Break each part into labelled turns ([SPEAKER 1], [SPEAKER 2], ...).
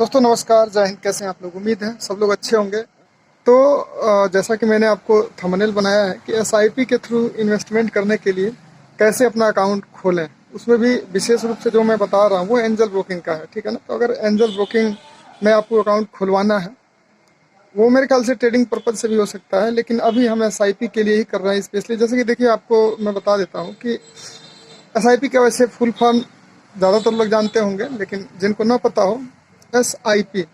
[SPEAKER 1] दोस्तों नमस्कार, जय हिंद। कैसे हैं आप लोग? उम्मीद है सब लोग अच्छे होंगे। तो जैसा कि मैंने आपको थंबनेल बनाया है कि एसआईपी के थ्रू इन्वेस्टमेंट करने के लिए कैसे अपना अकाउंट खोलें, उसमें भी विशेष रूप से जो मैं बता रहा हूँ वो एंजल ब्रोकिंग का है, ठीक है ना। तो अगर एंजल ब्रोकिंग में आपको अकाउंट खुलवाना है, वो मेरे ख्याल से ट्रेडिंग पर्पज से भी हो सकता है, लेकिन अभी हम एसआईपी के लिए ही कर रहे हैं स्पेशली। जैसे कि देखिए, आपको मैं बता देता हूँ कि एसआईपी का वैसे फुल फॉर्म ज़्यादातर लोग जानते होंगे, लेकिन जिनको ना पता हो, एसआईपी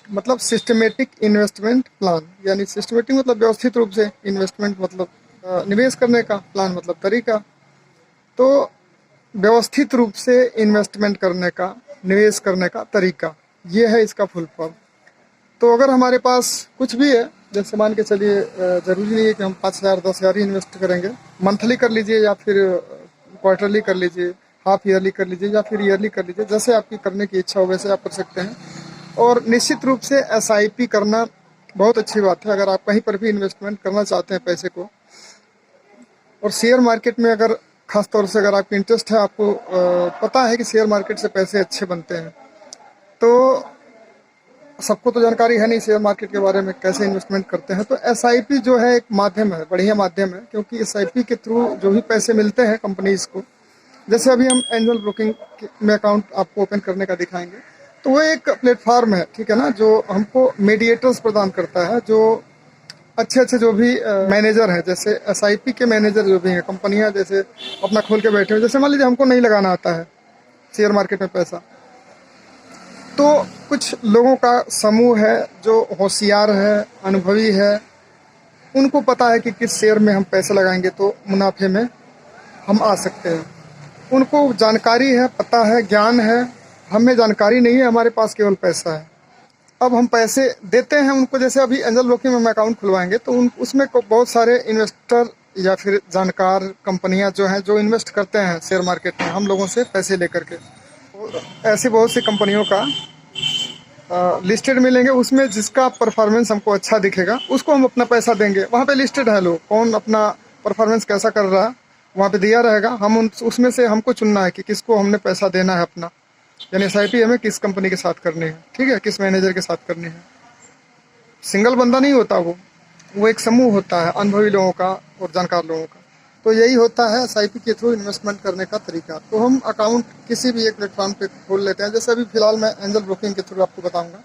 [SPEAKER 1] मतलब सिस्टमेटिक इन्वेस्टमेंट प्लान, यानी सिस्टमेटिक मतलब व्यवस्थित रूप से, इन्वेस्टमेंट मतलब निवेश करने का, प्लान मतलब तरीका। तो व्यवस्थित रूप से इन्वेस्टमेंट करने का, निवेश करने का तरीका, ये है इसका फुल फॉर्म। तो अगर हमारे पास कुछ भी है, जैसे मान के चलिए, ज़रूरी नहीं है कि हम 5,000 10,000 ही इन्वेस्ट करेंगे। मंथली कर लीजिए या फिर क्वार्टरली कर लीजिए, हाफ ईयरली कर लीजिए या फिर ईयरली कर लीजिए, जैसे आपकी करने की इच्छा हो वैसे आप कर सकते हैं। और निश्चित रूप से एसआईपी करना बहुत अच्छी बात है अगर आप कहीं पर भी इन्वेस्टमेंट करना चाहते हैं पैसे को। और शेयर मार्केट में अगर खास तौर से अगर आपकी इंटरेस्ट है, आपको पता है कि शेयर मार्केट से पैसे अच्छे बनते हैं, तो सबको तो जानकारी है नहीं शेयर मार्केट के बारे में, कैसे इन्वेस्टमेंट करते हैं। तो एसआईपी जो है एक माध्यम है, बढ़िया माध्यम है, क्योंकि एसआईपी के थ्रू जो भी पैसे मिलते हैं कंपनीज को, जैसे अभी हम एंजल ब्रोकिंग में अकाउंट आपको ओपन करने का दिखाएंगे, तो वो एक प्लेटफॉर्म है, ठीक है ना, जो हमको मीडिएटर्स प्रदान करता है, जो अच्छे अच्छे जो भी मैनेजर हैं, जैसे एसआईपी के मैनेजर जो भी हैं, कंपनियां जैसे अपना खोल के बैठे हुए, जैसे मान लीजिए हमको नहीं लगाना आता है शेयर मार्केट में पैसा, तो कुछ लोगों का समूह है जो होशियार है, अनुभवी है, उनको पता है कि किस शेयर में हम पैसे लगाएंगे तो मुनाफे में हम आ सकते हैं। उनको जानकारी है, पता है, ज्ञान है। हमें जानकारी नहीं है, हमारे पास केवल पैसा है। अब हम पैसे देते हैं उनको, जैसे अभी एंजल ब्रोकिंग में हम अकाउंट खुलवाएंगे तो उसमें बहुत सारे इन्वेस्टर या फिर जानकार कंपनियां जो हैं, जो इन्वेस्ट करते हैं शेयर मार्केट में हम लोगों से पैसे लेकर के। ऐसी बहुत सी कंपनियों का लिस्टेड मिलेंगे, उसमें जिसका परफॉर्मेंस हमको अच्छा दिखेगा उसको हम अपना पैसा देंगे। वहाँ पे लिस्टेड है लोग, कौन अपना परफॉर्मेंस कैसा कर रहा है वहाँ पे दिया रहेगा। हम उसमें से हमको चुनना है कि किसको हमने पैसा देना है अपना, यानी एसआईपी हमें किस कंपनी के साथ करनी है, ठीक है, किस मैनेजर के साथ करनी है। सिंगल बंदा नहीं होता, वो एक समूह होता है अनुभवी लोगों का और जानकार लोगों का। तो यही होता है एसआईपी के थ्रू इन्वेस्टमेंट करने का तरीका। तो हम अकाउंट किसी भी एक प्लेटफॉर्म पे खोल लेते हैं, जैसे अभी फिलहाल मैं एंजल ब्रोकिंग के थ्रू आपको बताऊंगा।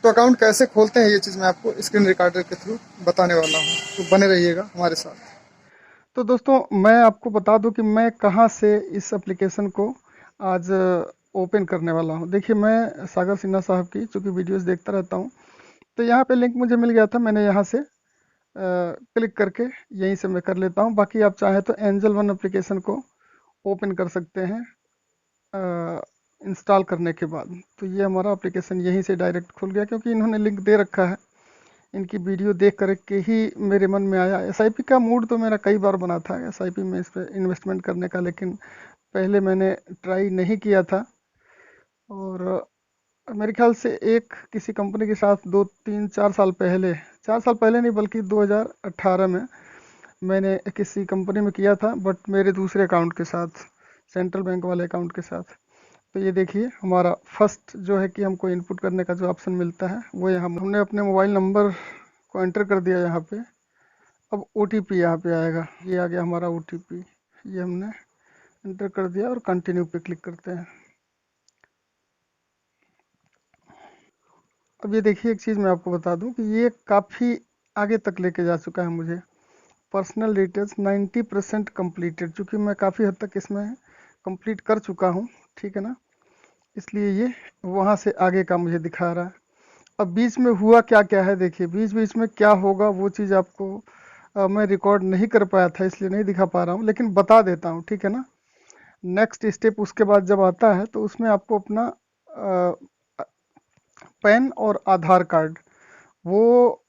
[SPEAKER 1] तो अकाउंट कैसे खोलते हैं ये चीज़ मैं आपको स्क्रीन रिकॉर्डर के थ्रू बताने वाला हूँ, तो बने रहिएगा हमारे साथ। तो दोस्तों मैं आपको बता दूं कि मैं कहाँ से इस एप्लीकेशन को आज ओपन करने वाला हूँ। देखिए, मैं सागर सिन्हा साहब की चूँकि वीडियोस देखता रहता हूँ, तो यहाँ पे लिंक मुझे मिल गया था, मैंने यहाँ से क्लिक करके यहीं से मैं कर लेता हूँ। बाकी आप चाहें तो एंजल वन एप्लीकेशन को ओपन कर सकते हैं इंस्टॉल करने के बाद। तो ये हमारा एप्लीकेशन यहीं से डायरेक्ट खुल गया, क्योंकि इन्होंने लिंक दे रखा है। इनकी वीडियो देख कर के ही मेरे मन में आया। एसआईपी का मूड तो मेरा कई बार बना था एसआईपी में इस पर इन्वेस्टमेंट करने का, लेकिन पहले मैंने ट्राई नहीं किया था। और मेरे ख्याल से एक किसी कंपनी के साथ 2 3 4 साल पहले, 4 साल पहले नहीं बल्कि 2018 में मैंने किसी कंपनी में किया था, बट मेरे दूसरे अकाउंट के साथ, सेंट्रल बैंक वाले अकाउंट के साथ। तो ये देखिए, हमारा फर्स्ट जो है कि हमको इनपुट करने का जो ऑप्शन मिलता है वो यहाँ हमने अपने मोबाइल नंबर को एंटर कर दिया यहाँ पे। अब ओटीपी यहाँ पे आएगा, ये आ गया हमारा ओटीपी, ये हमने एंटर कर दिया और कंटिन्यू पे क्लिक करते हैं। अब ये देखिए, एक चीज़ मैं आपको बता दूं कि ये काफ़ी आगे तक लेके जा चुका है मुझे। पर्सनल डिटेल्स 90% कम्प्लीटेड, चूँकि मैं काफ़ी हद तक इसमें कंप्लीट कर चुका हूँ, ठीक है ना, इसलिए ये वहाँ से आगे का मुझे दिखा रहा है। अब बीच में हुआ क्या क्या है, देखिए बीच बीच में क्या होगा वो चीज़ आपको मैं रिकॉर्ड नहीं कर पाया था, इसलिए नहीं दिखा पा रहा हूँ, लेकिन बता देता हूँ, ठीक है ना। नेक्स्ट स्टेप उसके बाद जब आता है तो उसमें आपको अपना पैन और आधार कार्ड वो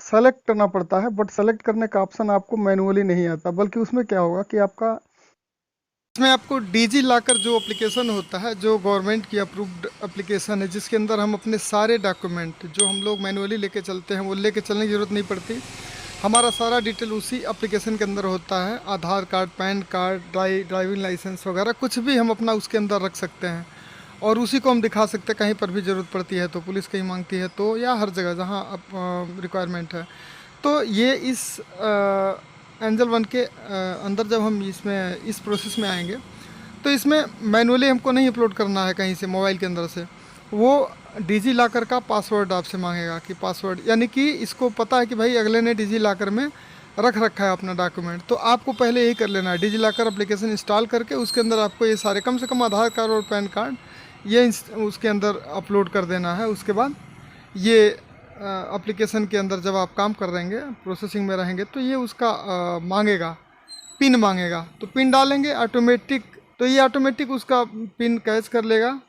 [SPEAKER 1] सेलेक्ट करना पड़ता है। बट सेलेक्ट करने का ऑप्शन आपको मैनुअली नहीं आता, बल्कि उसमें क्या होगा कि आपका, इसमें आपको डीजी लॉकर जो एप्लीकेशन होता है, जो गवर्नमेंट की अप्रूव्ड एप्लीकेशन है, जिसके अंदर हम अपने सारे डॉक्यूमेंट जो हम लोग मैनुअली लेके चलते हैं वो लेके चलने की ज़रूरत नहीं पड़ती। हमारा सारा डिटेल उसी एप्लीकेशन के अंदर होता है। Aadhaar card, PAN card, driving licence वगैरह कुछ भी हम अपना उसके अंदर रख सकते हैं। और उसी को हम दिखा सकते हैं, कहीं पर भी ज़रूरत पड़ती है तो, पुलिस कहीं मांगती है तो, या हर जगह जहाँ रिक्वायरमेंट है। तो ये इस एंजल वन के अंदर जब हम इसमें इस प्रोसेस में आएंगे तो इसमें मैनुअली हमको नहीं अपलोड करना है कहीं से मोबाइल के अंदर से, वो डिजी लॉकर का पासवर्ड आपसे मांगेगा कि पासवर्ड, यानी कि इसको पता है कि भाई अगले ने डिजी लॉकर में रख रखा है अपना डॉक्यूमेंट, तो आपको पहले यही कर लेना है, डिजी लॉकर एप्लीकेशन इंस्टॉल करके उसके अंदर आपको ये सारे कम से कम आधार कार्ड और पैन कार्ड ये उसके अंदर अपलोड कर देना है। उसके बाद ये एप्लीकेशन के अंदर जब आप काम कर रहेंगे, प्रोसेसिंग में रहेंगे, तो ये उसका मांगेगा, पिन मांगेगा, तो पिन डालेंगे ऑटोमेटिक, तो ये ऑटोमेटिक उसका पिन कैच कर लेगा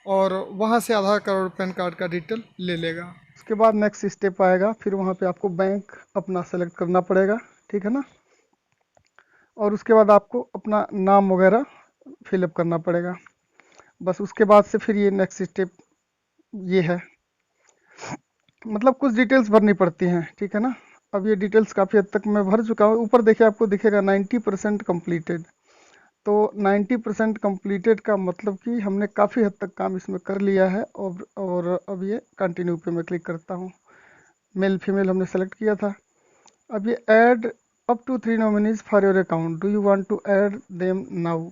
[SPEAKER 1] और वहाँ से आधार कार्ड और पैन कार्ड का डिटेल ले लेगा। उसके बाद नेक्स्ट स्टेप आएगा, फिर वहाँ पे आपको बैंक अपना सेलेक्ट करना पड़ेगा, ठीक है ना, और उसके बाद आपको अपना नाम वगैरह फिलअप करना पड़ेगा। बस उसके बाद से फिर ये नेक्स्ट स्टेप ये है, मतलब कुछ डिटेल्स भरनी पड़ती हैं, ठीक है ना। अब ये डिटेल्स काफ़ी हद तक मैं भर चुका हूँ। ऊपर देखिए आपको दिखेगा 90% कम्प्लीटेड, तो 90% कम्प्लीटेड का मतलब कि हमने काफ़ी हद तक काम इसमें कर लिया है। और अब ये कंटिन्यू पे मैं क्लिक करता हूँ। मेल फीमेल हमने सेलेक्ट किया था। अब ये add up to 3 nominees for your account, do you want to add them now,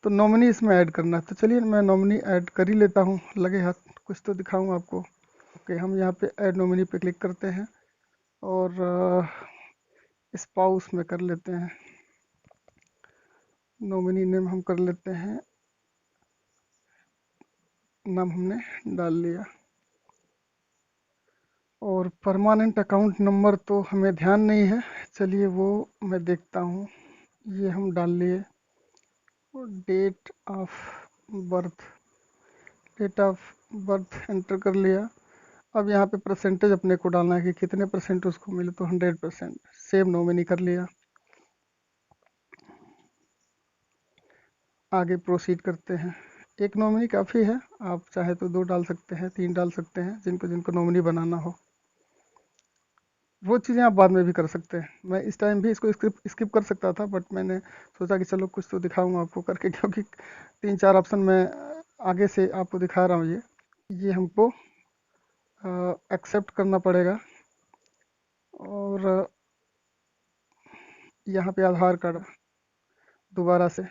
[SPEAKER 1] तो नॉमिनी इसमें ऐड करना है। तो चलिए मैं नॉमिनी ऐड कर ही लेता हूँ, लगे हाथ कुछ तो दिखाऊँ आपको। ओके, हम यहाँ पे ऐड नॉमिनी पे क्लिक करते हैं और स्पाउस में कर लेते हैं, नॉमिनी नेम हम कर लेते हैं, नाम हमने डाल लिया। और परमानेंट अकाउंट नंबर तो हमें ध्यान नहीं है, चलिए वो मैं देखता हूँ, ये हम डाल लिए। और डेट ऑफ बर्थ एंटर कर लिया। अब यहाँ पे परसेंटेज अपने को डालना है कि कितने परसेंट उसको मिले, तो 100%। सेव नॉमिनी कर लिया, आगे प्रोसीड करते हैं। एक नॉमिनी काफ़ी है, आप चाहे तो 2 डाल सकते हैं, 3 डाल सकते हैं, जिनको जिनको नॉमिनी बनाना हो। वो चीज़ें आप बाद में भी कर सकते हैं। मैं इस टाइम भी इसको स्किप कर सकता था, बट मैंने सोचा कि चलो कुछ तो दिखाऊँ आपको करके, क्योंकि 3-4 ऑप्शन मैं आगे से आपको दिखा रहा हूँ। ये हमको एक्सेप्ट करना पड़ेगा। और यहाँ पे आधार कार्ड दोबारा से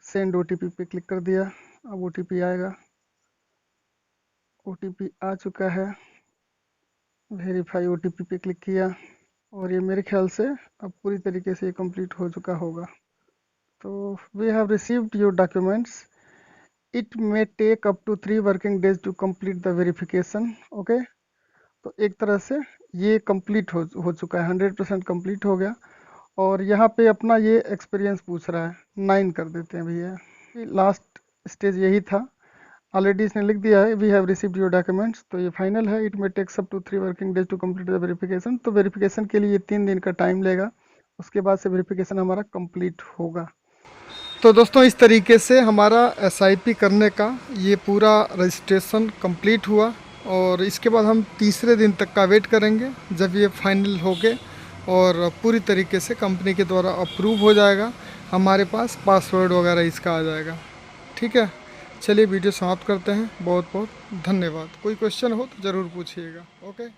[SPEAKER 1] सेंड OTP पे क्लिक कर दिया। अब OTP आएगा, OTP आ चुका है, वेरीफाई OTP पे क्लिक किया और ये मेरे ख्याल से अब पूरी तरीके से ये कंप्लीट हो चुका होगा। तो we have received your documents, it may take up to 3 working days to complete the verification. Okay, तो एक तरह से ये कंप्लीट हो चुका है, 100% कंप्लीट हो गया। और यहाँ पे अपना ये एक्सपीरियंस पूछ रहा है, 9 कर देते हैं भैया। लास्ट स्टेज यही था, ऑलरेडी इसने लिख दिया है we have received your documents, तो ये फाइनल है। It may takes up to 3 working days to complete the verification, तो वेरिफिकेशन के लिए 3 दिन का टाइम लेगा, उसके बाद से वेरिफिकेशन हमारा कंप्लीट होगा। तो दोस्तों इस तरीके से हमारा SIP करने का ये पूरा रजिस्ट्रेशन कंप्लीट हुआ। और इसके बाद हम तीसरे दिन तक का वेट करेंगे, जब ये फाइनल हो गए और पूरी तरीके से कंपनी के द्वारा अप्रूव हो जाएगा, हमारे पास पासवर्ड वगैरह इसका आ जाएगा। ठीक है, चलिए वीडियो समाप्त करते हैं। बहुत बहुत धन्यवाद। कोई क्वेश्चन हो तो ज़रूर पूछिएगा। ओके।